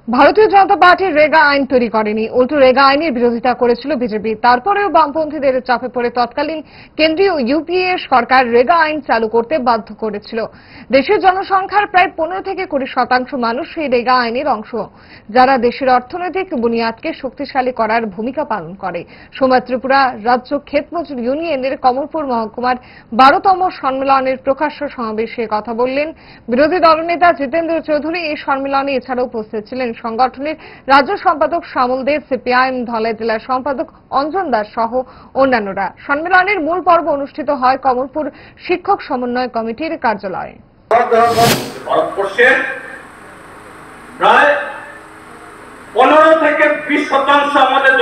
ভারতীয় জনতা পার্টি রেগা আইন তৈরি করেনি, উল্টো রেগা আইনের বিরোধিতা করেছিল বিজেপি। তারপরেও বামপন্থীদের চাপে পড়ে তৎকালীন কেন্দ্রীয় ইউপিএ সরকার রেগা আইন চালু করতে বাধ্য করেছিল। দেশের জনসংখ্যার প্রায় 15 থেকে 20% মানুষ এই রেগা আইনের অংশ, যারা দেশের অর্থনৈতিক বুনিয়াদকে শক্তিশালী করার ভূমিকা পালন করে। সোমবার ত্রিপুরা রাজ্য ক্ষেত মজুর ইউনিয়নের কমলপুর মহকুমার 12তম সম্মেলনের প্রকাশ্য সমাবেশে কথা বললেন বিরোধী দলনেতা জিতেন্দ্র চৌধুরী। এই সম্মেলনে এছাড়াও উপস্থিত ছিলেন সংগঠনের রাজ্য সম্পাদক শ্যামল দে, সিপিআইএম ধলাই জেলা সম্পাদক অঞ্জন দাস সহ অন্যান্যরা। সম্মেলনের মূল পর্ব অনুষ্ঠিত হয় কমলপুর শিক্ষক সমন্বয় কমিটির কার্যালয়ে। ভারতবর্ষের প্রায় 15 থেকে 20% আমাদের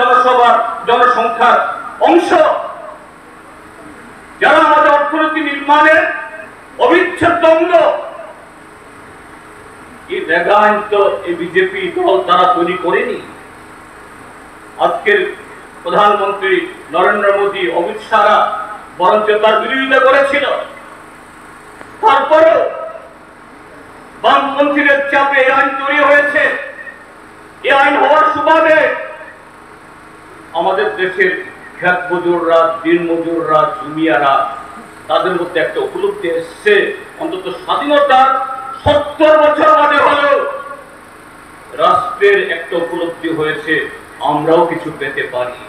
জনসংখ্যার অংশ, যারা আমাদের অর্থনীতি নির্মাণের অবিচ্ছেদ্য অঙ্গ। এই রেগা আইন তো এই বিজেপি দল তারা তৈরি করেনি। আজকের প্রধানমন্ত্রী নরেন্দ্র মোদী, অমিত শাহরা বরঞ্চ তার বিরোধিতা করেছিল। তারপরেও বামপন্থীদের চাপে এই আইন তৈরি হয়েছে। এই আইন হওয়ার সুবাদে আমাদের দেশের ক্ষেত মজুররা, দিন মজুররা, জমিয়ারা, তাদের মধ্যে একটা উপলব্ধি এসছে। অন্তত স্বাধীনতার 70 বছর বাদে হলেও রাষ্ট্রের একটা উপলব্ধি হয়েছে, আমরাও কিছু পেতে পারি।